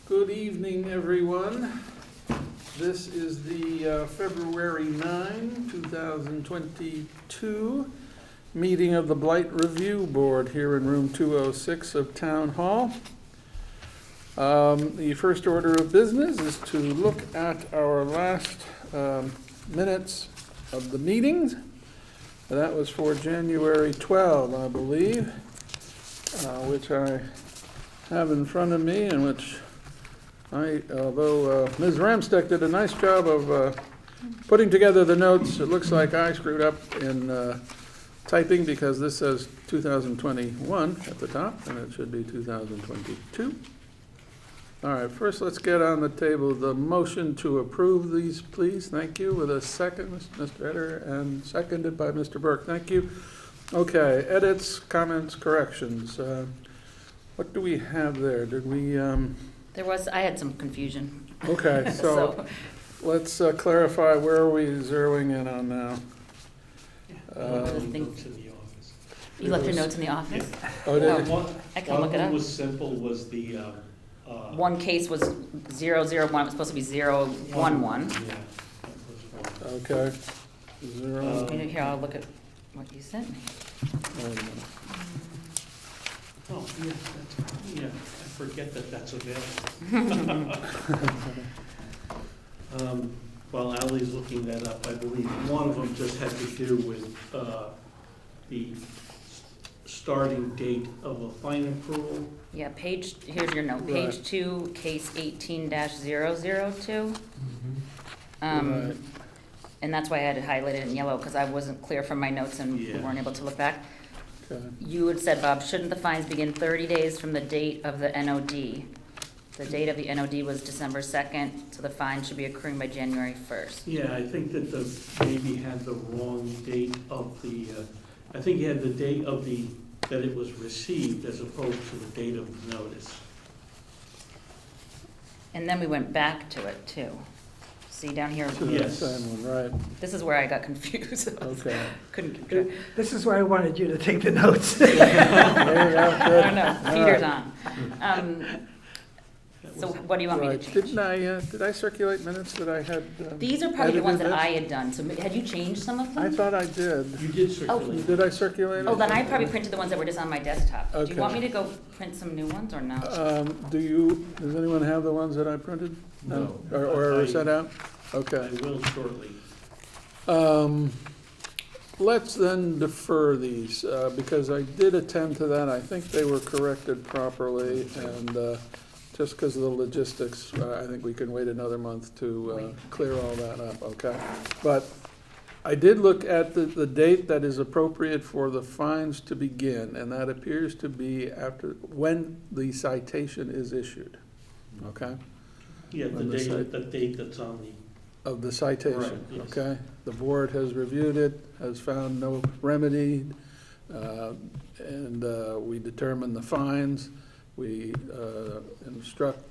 Good evening, everyone. This is the February 9, 2022 meeting of the Blight Review Board here in room 206 of Town Hall. The first order of business is to look at our last minutes of the meetings. That was for January 12, I believe, which I have in front of me, and which although Ms. Ramsteck did a nice job of putting together the notes, it looks like I screwed up in typing, because this says 2021 at the top, and it should be 2022. All right, first let's get on the table the motion to approve these, please. Thank you. With a second, Mr. Eder, and seconded by Mr. Burke. Thank you. Okay, edits, comments, corrections. What do we have there? Did we... I had some confusion. Okay, so let's clarify, where are we zeroing in on now? Notes in the office. You left your notes in the office? Oh, did you? I can look it up. One was simple, was the... One case was 001, it was supposed to be 011. Yeah. That was one. Okay. Zero. Here, I'll look at what you sent me. Wait a minute. Oh, yeah, I forget that that's available. While Ally's looking that up, I believe one of them just had to do with the starting date of a fine approval. Yeah, here's your note, page Right. 2, case 18-002. Right. And that's why I had it highlighted in yellow, because I wasn't clear from my notes and we Yeah. weren't able to look back. Okay. You had said, Bob, shouldn't the fines begin 30 days from the date of the NOD? The date of the NOD was December 2nd, so the fine should be accruing by January 1st. Yeah, I think that the baby had the wrong date of the, I think he had the date of that it was received as opposed to the date of the notice. And then we went back to it too. See down here, To the Yes. same one, right. this is where I got confused. Okay. Couldn't keep track. This is why I wanted you to take the notes. There you go, I good. don't know, All Peter's right. on. So what do you want me to Right. change? Did I circulate minutes that I had? These are probably the ones that edited? I had done, so had you changed some of them? I thought I did. You did circulate. Did I circulate it? Oh, then I probably printed the ones that were just on my desktop. Do Okay. you want me to go print some new ones or no? Does anyone have the ones that I printed? No. Or sent out? Okay. I will shortly. Let's then defer these, because I did attend to that. I think they were corrected properly, and just because of the logistics, I think we can wait another month to clear all that up, okay? But I did look at the date that is appropriate for the fines to begin, and that appears to be when the citation is issued, okay? Yeah, the On the site. date that's on Of the citation, Right, yes. okay? The board has reviewed it, has found no remedy, and we determine the fines. We instruct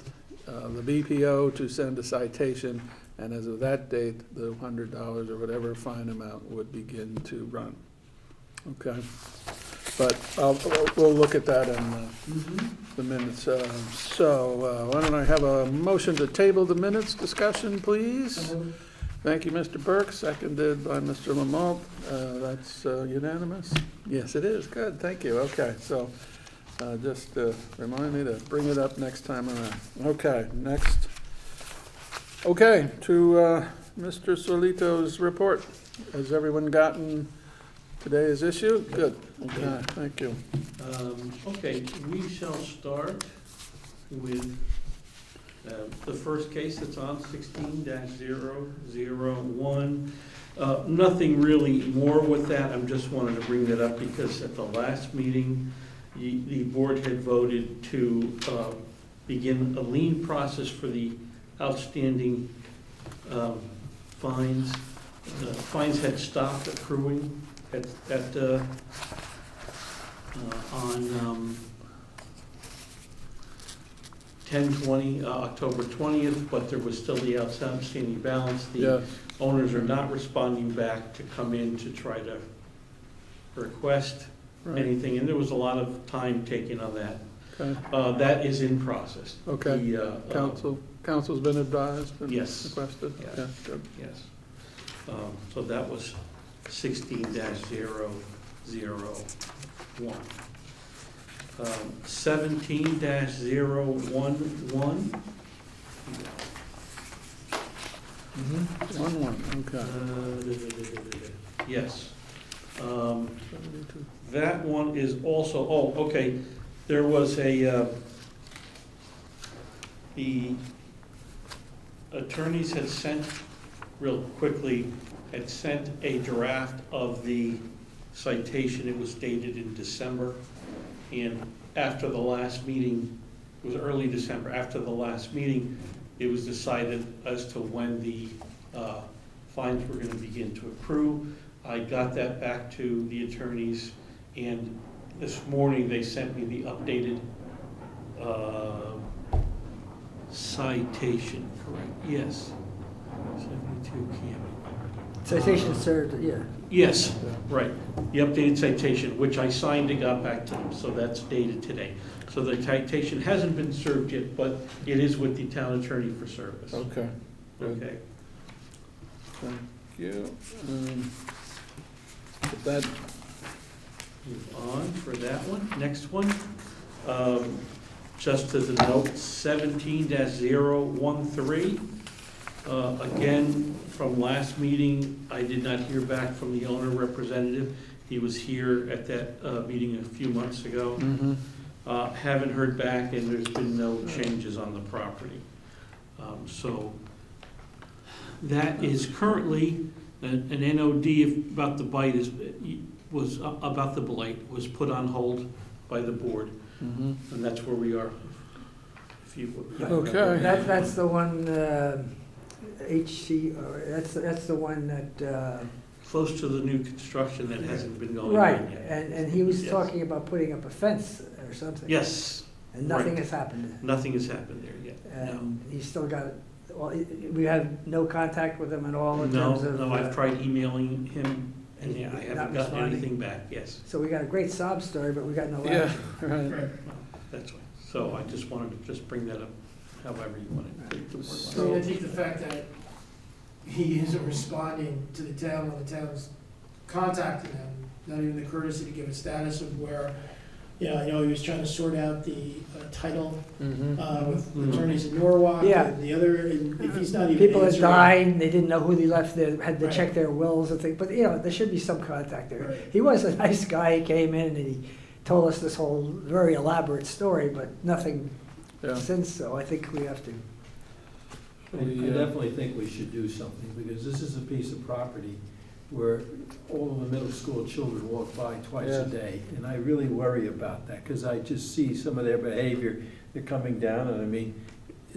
the BPO to send a citation, and as of that date, the $100 or whatever fine amount would begin to run, okay? But we'll look at that in the minutes. So why don't I have a motion to table the minutes discussion, please? Thank you, Mr. Burke, seconded by Mr. Lamalt. That's unanimous? Yes, it is. Good, thank you. Okay, so just remind me to bring it up next time around. Okay, next. Okay, to Mr. Solito's report. Has everyone gotten today's issue? Good. Okay, thank you. Okay, we shall start with the first case that's on, 16-001. Nothing really more with that. I just wanted to bring that up because at the last meeting, the board had voted to begin a lien process for the outstanding fines. Fines had stopped accruing on 10/20, October 20th, but there was still the outstanding balance. The Yes. owners are not responding back to come in to try to request Right. anything, and there was a lot of time taken on that. Okay, That is in process. okay. The, Council's been advised and Yes. requested? Yes. Yeah, good. Yes. So that was 16-001. 17-011. 1-1, okay. Yes. 72. That one is also, oh, okay, there was the attorneys had sent, real quickly, had sent a draft of the citation. It was dated in December. And after the last meeting, it was early December, after the last meeting, it was decided as to when the fines were gonna begin to accrue. I got that back to the attorneys, and this morning they sent me the updated citation, correct? Yes. 72 Camden. Citation served, yeah. Yes, right. The updated citation, which I signed and got back to them, so that's dated today. So the citation hasn't been served yet, but it is with the town attorney for service. Okay, good. Okay. Thank you. With that, Move on for that one. Next one, just as a note, 17-013. Again, from last meeting, I did not hear back from the owner representative. He was here at that meeting a few months ago. Haven't heard back, and there's been no changes on the property. So that is currently an NOD about the Blight about the Blight was put on hold by the board, and that's where we are. If you would. Okay. That's the one, HC, or that's the one that, Close to the new construction that hasn't been going right, on yet. and he was Yes. talking about putting up a fence or something. Yes, And nothing right. has happened. nothing has happened there yet. And he's still got, well, we have no contact with him at all in No, terms of. no, I've tried emailing him, and I Not haven't gotten responding. anything back, yes. So we got a great sob story, but we got no Yeah, action. right. That's why. So I just wanted to just bring that up, however you want to take the word. So I think the fact that he isn't responding to the town when the town's contacting him, not even the courtesy to give a status of where, you know, I know he was trying to sort out the title with attorneys in Norwalk. Yeah. And the other, and if he's not even People had answering- died, they didn't know who they left, they had to Right. check their wills and things, but, you know, there should be some contact there. Right. He was a nice guy, he came in and he told us this whole very elaborate story, but nothing Yeah. since, so I think we have to. I definitely think we should do something, because this is a piece of property where all of the middle school children walk by twice Yeah. a day. And I really worry about that, because I just see some of their behavior. They're coming down, and I mean,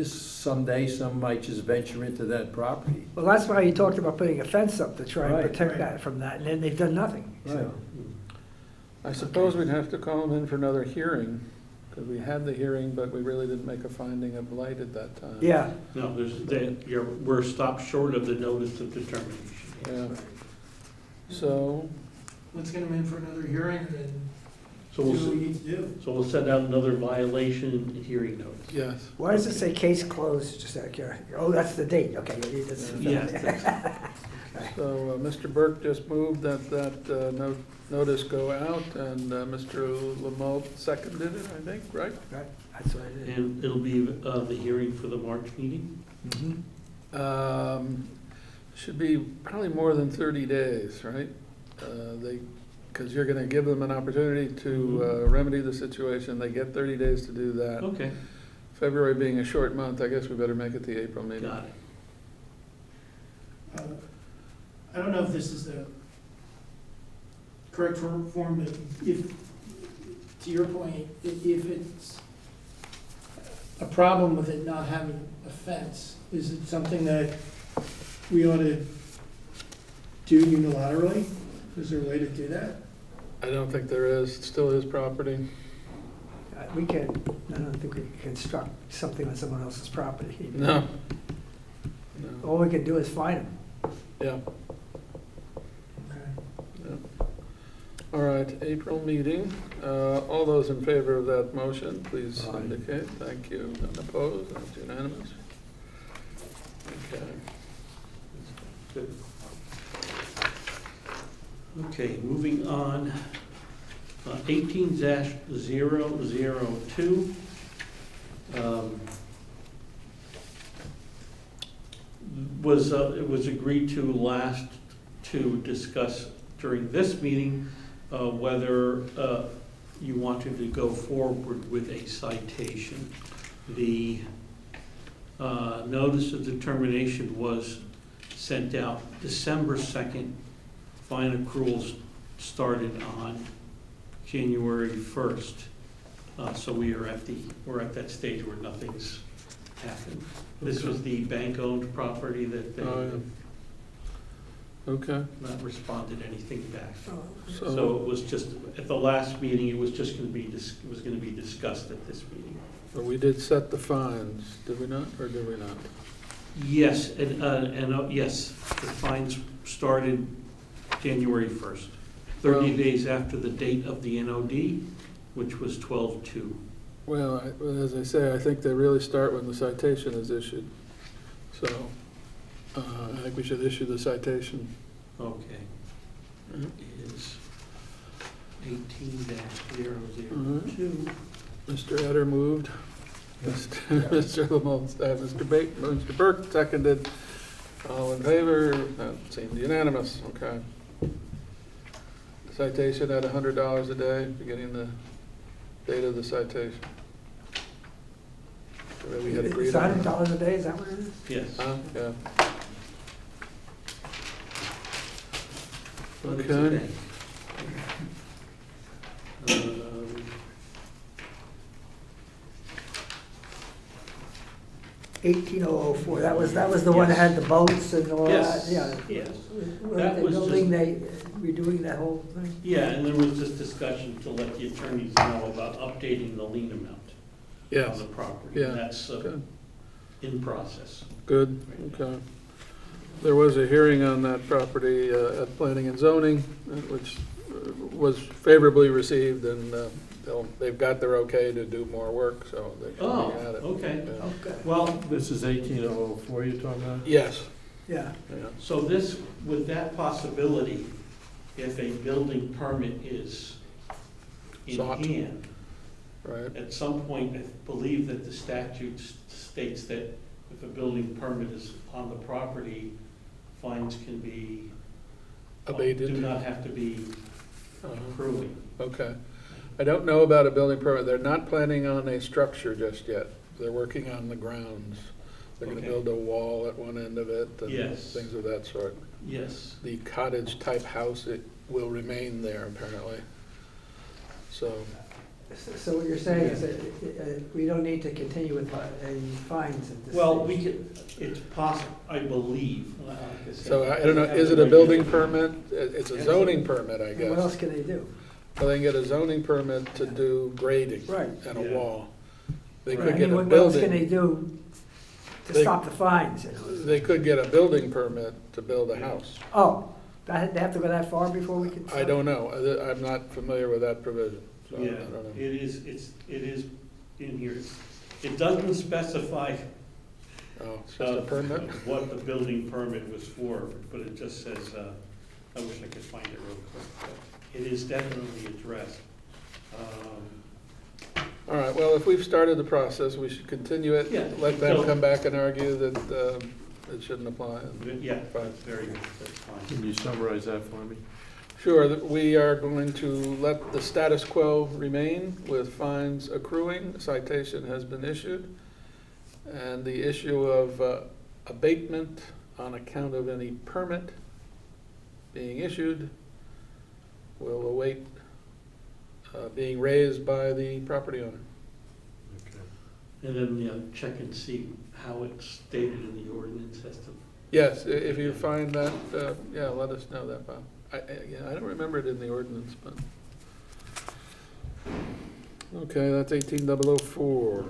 someday some might just venture into that property. Well, that's why he talked about putting a fence up to try and Right. protect Right. that from that, and then they've done nothing, Right. so. I suppose we'd have to call him in for another hearing, because we had the hearing, but we really didn't make a finding of blight at that time. Yeah, No, we're stopped short of the notice of determination. Yeah. So, Let's get him in for another hearing and So do we'll, what we s- need to do. so we'll send out another violation hearing notice. yes. why does it say case closed, just out of curiosity? Oh, that's the date, okay. That's- Yes, So Mr. Burke just moved that notice go out, and Mr. Lamalt seconded it, I think, right? Right, that's what it is. and it'll be the hearing for the March meeting? Mhm. Should be probably more than 30 days, right? Because you're going to give them an opportunity to remedy the situation. They get 30 days to do that. Okay, February being a short month, I guess we better make it the April meeting. got it. I don't know if this is the correct form, but if, to your point, if it's a problem with it not having a fence, is it something that we ought to do unilaterally? Is there a way to do that? I don't think there is. It's still his property. We can, I don't think we can construct something on someone else's property. No. No. All we can do is fine them. Yeah. Okay. All right, April meeting. All those in favor of that motion, please Aye. indicate. Thank you. None opposed, that's unanimous. Okay. Good. Okay, moving on, 18-002. It was agreed to discuss during this meeting whether you wanted to go forward with a citation. The notice of determination was sent out December 2nd. Fine accruals started on January 1st. So we're at that stage where nothing's happened. This was the bank-owned property that they Oh, yeah. Okay, have not responded anything back. So so, it was just, at the last meeting, it was just gonna be, it was gonna be discussed at this meeting. we did set the fines, did we not, or did we not? Yes, yes, the fines started January 1st, 30 Well- days after the date of the NOD, which was 12/2. Well, as I say, I think they really start when the citation is issued. So, I think we should issue the citation. Okay. Mhm. Is 18-002. Mr. Etter moved. Mr. Lamont, Mr. Burke seconded. All in favor? That seemed unanimous, okay. Citation at $100 a day, beginning the date of the citation. We had agreed It's on that. $100 a day, is that what it is? Yes. Yeah. But it's Okay. okay. 18004, that was the one that had the boats and all that, Yes, yeah. yes. Were That they was building, redoing that whole thing? Yeah, and there was just discussion to let the attorneys know about updating the lien amount on Yes, the property. Yeah. And that's good, in process. good, okay. There was a hearing on that property at Planning and Zoning, which was favorably received, and they've got their okay to do more work, so they should Oh, be at it. okay. Yeah. Okay, Well, This is 1804 you're talking about? Yes, yeah. yeah. so this, with that possibility, if a building permit is in Sought. hand, Right, at some point, I believe that the statute states that if a building permit is on the property, fines can be. abated. Do not have to be accruing. Okay. I don't know about a building permit. They're not planning on a structure just yet. They're working on the grounds. They're gonna Okay. build a wall at one end of it and Yes. things of that sort. Yes. The cottage-type house, it will remain there apparently. So, So what you're saying is that we don't need to continue with any fines at this Well, stage? we could, it's possible, I believe. like I said, so I don't know, is it a building permit? It's a zoning permit, I And what else guess. can they do? Well, they can get a zoning permit to do grading Right. and a Yeah. wall. They I could mean, get a what else can they building, do to They- stop the fines, you know? they could get a building permit to build a house. Oh, they have to go that far before we can? I don't know. I'm not familiar with that provision, so I Yeah, don't know. it is in here. It doesn't specify Oh, it's just a permit? what the building permit was for, but it just says, I wish I could find it real quick, but it is definitely addressed. All right, well, if we've started the process, we should continue it. Yeah, Let them so- come back and argue that it shouldn't apply. Yeah, Fine. that's very good, that's fine. Can you summarize that for me? Sure, that we are going to let the status quo remain with fines accruing. Citation has been issued. And the issue of abatement on account of any permit being issued will await being raised by the property owner. Okay. And then, check and see how it's stated in the ordinance as to. Yes, if you find that, yeah, let us know that, Bob. Yeah, I don't remember it in the ordinance, but. Okay, that's 18004.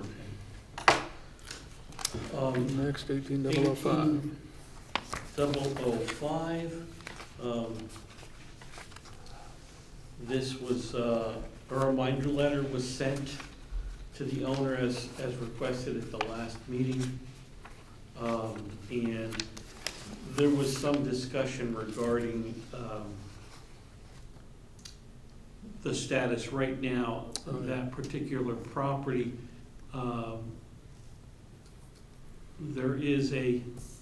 Next, 18005. 005, This was, a reminder letter was sent to the owner as requested at the last meeting. And there was some discussion regarding, the status right now of that particular property. There is it's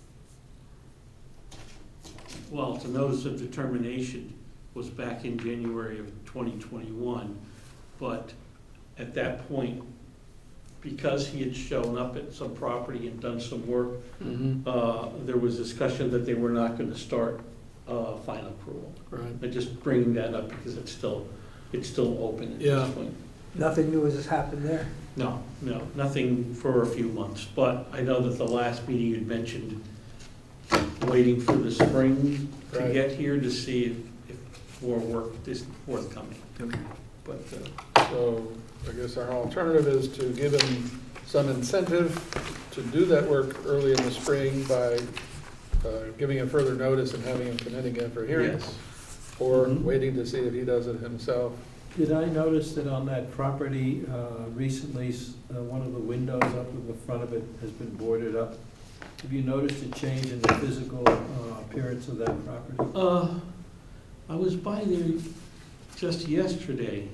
a notice of determination was back in January of 2021, but at that point, because he had shown up at some property and done some work, there was discussion that they were not gonna start final approval. Right. I'm just bringing that up because it's still open at Yeah. this point. Nothing new has happened there? No, nothing for a few months, but I know that the last meeting you'd mentioned waiting for the spring to Right. get here to see if more work is forthcoming. Okay. But, So I guess our alternative is to give him some incentive to do that work early in the spring by giving him further notice and having him come in again for hearings, yes. or Mhm. waiting to see if he does it himself. Did I notice that on that property recently, one of the windows up in the front of it has been boarded up? Have you noticed a change in the physical appearance of that property? I was by there just yesterday.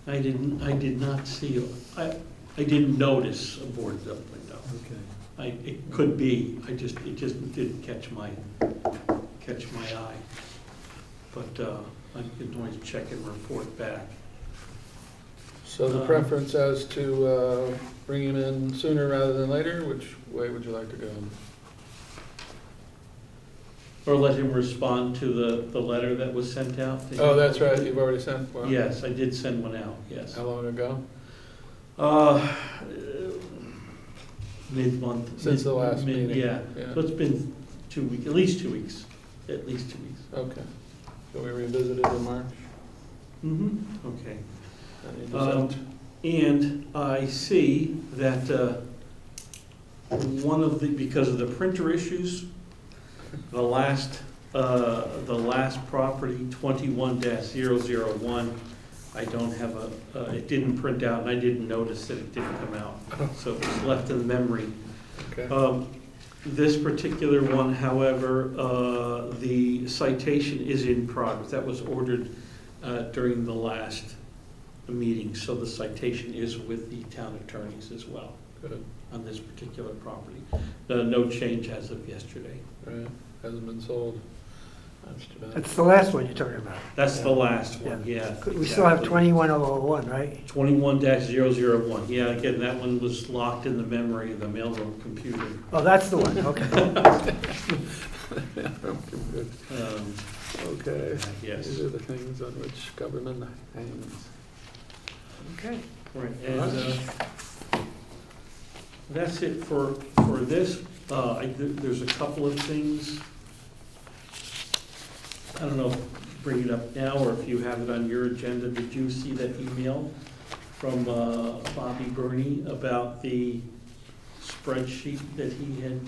I did not see, I didn't notice a boarded up window. Okay. It could be, it just didn't catch my eye. But I can always check and report back. So the preference as to bring him in sooner rather than later, which way would you like to go? Or let him respond to the letter that was sent out? to Oh, him? that's right, you've already sent one? Yes, I did send one out, yes. How long ago? Mid-month. Since the last meeting? Yeah, Yeah. so it's been 2 weeks, at least 2 weeks, at least 2 weeks. Okay. So we revisit it in March? Okay. Any dissent? And I see that because of the printer issues, the last property, 21-001, I don't have it didn't print out, and I didn't notice that it didn't come out, so it was left in memory. Okay. This particular one, however, the citation is in progress. That was ordered during the last meeting, so the citation is with the town attorneys as well Good. on this particular property. No change as of yesterday. Right, hasn't been sold. That's too bad. That's the last one you're talking about. That's the last one, yeah. We still have exactly. 21001, right? 21-001, yeah, again, that one was locked in the memory of the mailroom computer. Oh, that's the one, okay. Yeah, okay, good. Okay. Yes. These are the things on which government hangs. Okay. Right, and that's it for this. There's a couple of things. I don't know, bring it up now, or if you have it on your agenda. Did you see that email from Bobby Burney about the spreadsheet that he had?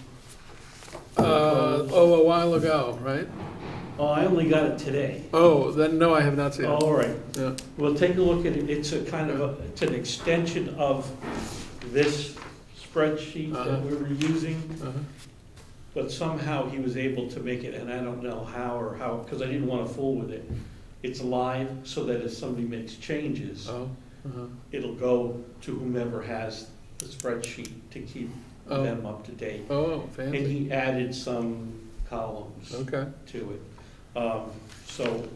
A while ago, right? Oh, I only got it today. Oh, then, no, I have not seen it. All right. Yeah. Well, take a look at it. It's a kind of it's an extension of this spreadsheet that we were using. Uh-huh. But somehow he was able to make it, and I don't know how, because I didn't want to fool with it. It's live, so that if somebody makes changes, Oh, uh-huh. it'll go to whomever has the spreadsheet to keep Oh. them up to date. Oh, And fancy. he added some columns Okay. to it. So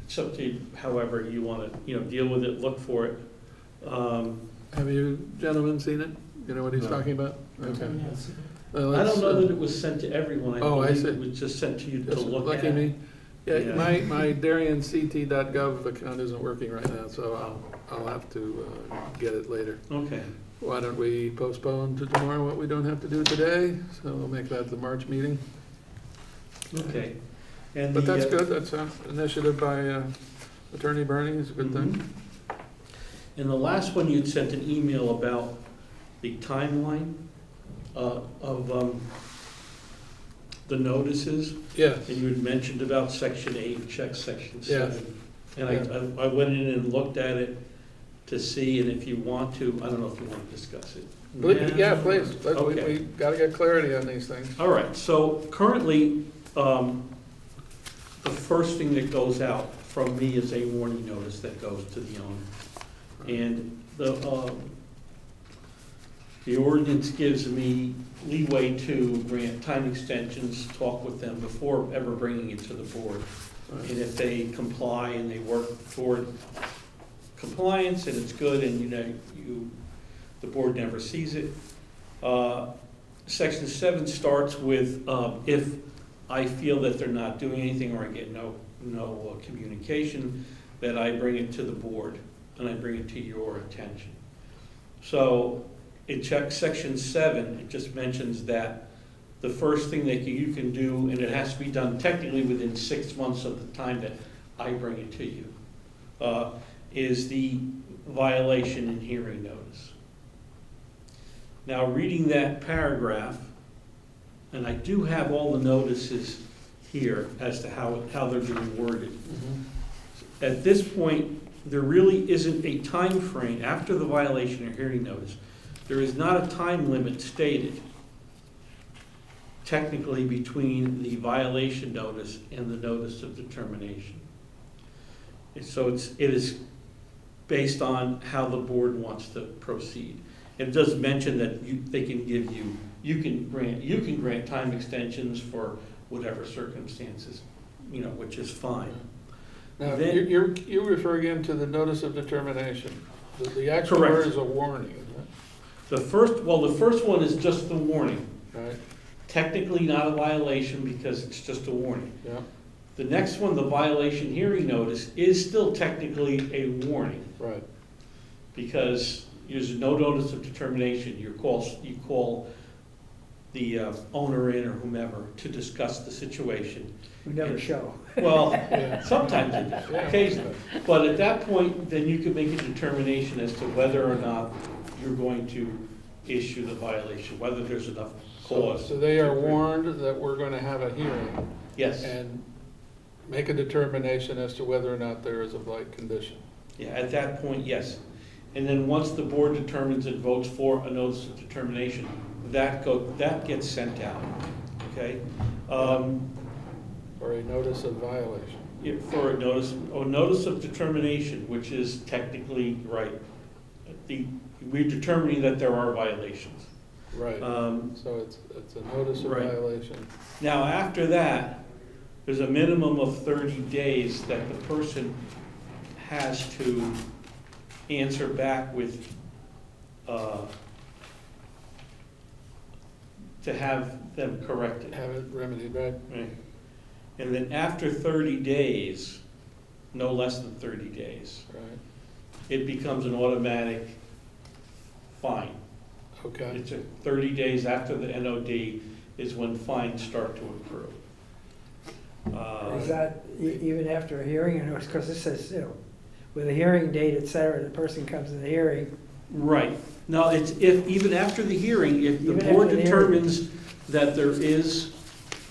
it's up to you, however you want to, deal with it, look for it. Have you gentlemen seen it? You know what he's No. talking about? Okay. Yes. Well, I let's, don't know that it was sent to everyone. Oh, I believe see. It was just sent to you to Just look lucky at. me. Yeah, Yeah. my DarienCT.gov account isn't working right now, so I'll have to get it later. Okay. Why don't we postpone to tomorrow what we don't have to do today? So we'll make that the March meeting. Okay. And But the, that's good, that's an initiative by Attorney Burney, is a good thing. Mhm. And the last one, you'd sent an email about the timeline of the notices, Yes, and you had mentioned about section 8, check section Yeah. 7. And I went in and looked at it to see, and if you want to, I don't know if you want to discuss it. Yeah, please, Okay. we gotta get clarity on these things. All right, so currently, the first thing that goes out from me is a warning notice that goes to the owner. And the ordinance gives me leeway to grant time extensions, talk with them before ever bringing it to the board. And if they comply and they work toward compliance and it's good and the board never sees it. Section 7 starts with if I feel that they're not doing anything or I get no communication, that I bring it to the board and I bring it to your attention. So it checks section 7, it just mentions that the first thing that you can do, and it has to be done technically within 6 months of the time that I bring it to you, is the violation and hearing notice. Now, reading that paragraph, and I do have all the notices here as to how they're being worded. At this point, there really isn't a time frame after the violation or hearing notice. There is not a time limit stated technically between the violation notice and the notice of determination. And so it is based on how the board wants to proceed. It does mention that they can give you can grant time extensions for whatever circumstances, which is fine. Now, Then- you're referring again to the notice of determination. The actual Correct. word is a warning, isn't The first one is just the warning. it? Right, Technically not a violation because it's just a warning. yeah, The next one, the violation hearing notice, is still technically a warning right. because there's no notice of determination. You call the owner in or whomever to discuss the situation. We never show. Well, Yeah. sometimes it is, Yeah. occasionally. But at that point, then you can make a determination as to whether or not you're going to issue the violation, whether there's enough cause. So they are warned that we're gonna have a hearing Yes, and make a determination as to whether or not there is a blight condition. yeah, at that point, yes. And then once the board determines and votes for a notice of determination, that gets sent out, okay? Or a notice of violation. For a notice of determination, which is technically right. We're determining that there are violations. Right, so it's a notice of right. violation. Now, after that, there's a minimum of 30 days that the person has to answer back with, to have them corrected. Have it remedied, right? Right. And then after 30 days, no less than 30 days, Right, it becomes an automatic fine. okay. It's 30 days after the NOD is when fines start to accrue. Is that even after a hearing? Because this says, with a hearing date, et cetera, the person comes to the hearing. Right. No, it's even after the hearing, if the Even board after the hearing. determines that there is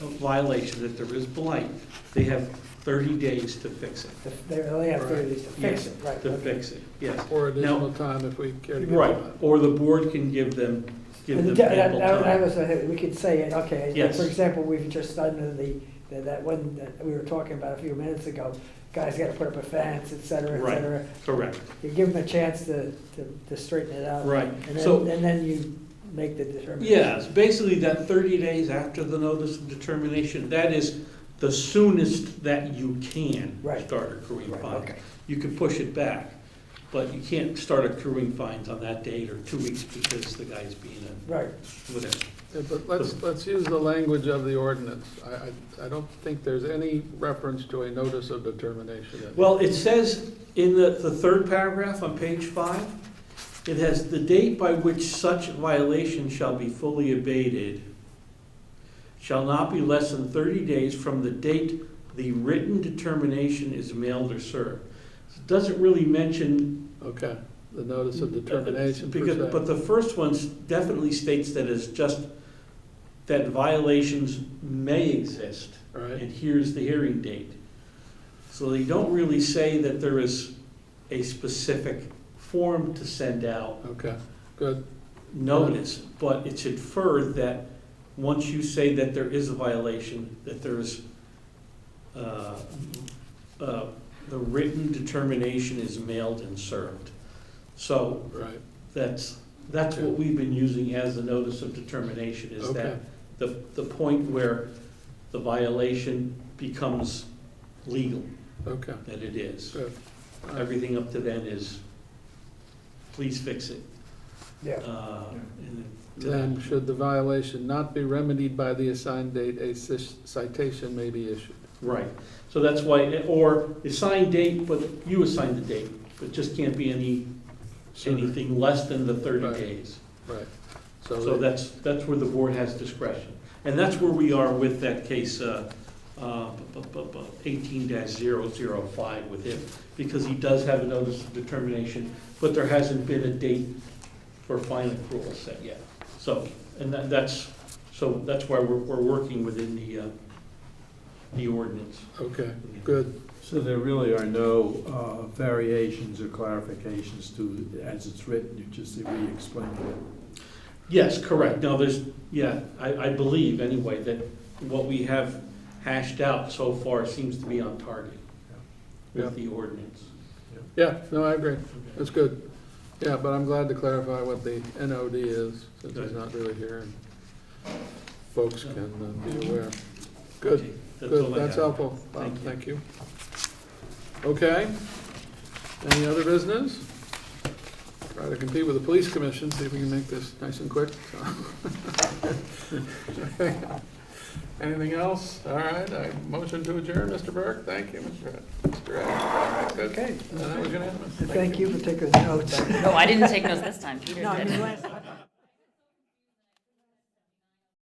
a violation, that there is blight, they have 30 days to fix it, They only have 30 Right. days to fix it, right? to okay. fix it, yes. Or additional time if we care to get Right, time. or the board can give them ample That time. was, we could say, okay, Yes. for example, we've just done that one that we were talking about a few minutes ago, guys gotta put up a fence, et cetera, et Right. cetera. Correct, You give them a chance to straighten it out. right. And So, then you make the determination. yes, basically that 30 days after the notice of determination, that is the soonest that you can Right. start accruing Right, fines. okay. You can push it back, but you can't start accruing fines on that date or 2 weeks because the guy's being Right. whatever. Yeah, but let's use the language of the ordinance. I don't think there's any reference to a notice of determination. Well, it says in the third paragraph on page 5, it has the date by which such violation shall be fully abated shall not be less than 30 days from the date the written determination is mailed or served. It doesn't really mention. Okay, the notice of determination per Because, se. but the first one definitely states that it's just that violations may exist, Right, and here's the hearing date. So they don't really say that there is a specific form to send out Okay, good, notice, but it's inferred that once you say that there is a violation, that there is, the written determination is mailed and served. So right, that's what we've been using as the notice of determination, is okay, that the point where the violation becomes legal, okay, that it is. good. All right. Everything up to then is, please fix it. Yeah. And Then, should the violation not be remedied by the assigned date, a citation may be issued. Right, so that's why, or assign date, but you assign the date, but just can't be anything less than the 30 Right. days. Right. So that's where the board has discretion. And that's where we are with that case, 18-005 with him, because he does have a notice of determination, but there hasn't been a date for final accrual set yet. So, and that's why we're working within the ordinance. Okay, good, So there really are no variations or clarifications to, as it's written, you just re-explained it. Yes, correct. No, I believe anyway that what we have hashed out so far seems to be on target Yeah. with the ordinance. yeah, no, I agree, that's good. Yeah, but I'm glad to clarify what the NOD is, since he's Good. not really here, and folks can be aware. Good, Okay, all good, I that's have. helpful, Bob, Thank you. thank you. Okay, any other business? Try to compete with the police commission, see if we can make this nice and quick. Anything else? All right, I motion to adjourn, Mr. Burke, thank you, Mr. All right, good. Okay. And that was unanimous. Thank you for taking notes. No, I didn't take notes this time, Peter No, I did. mean, last time.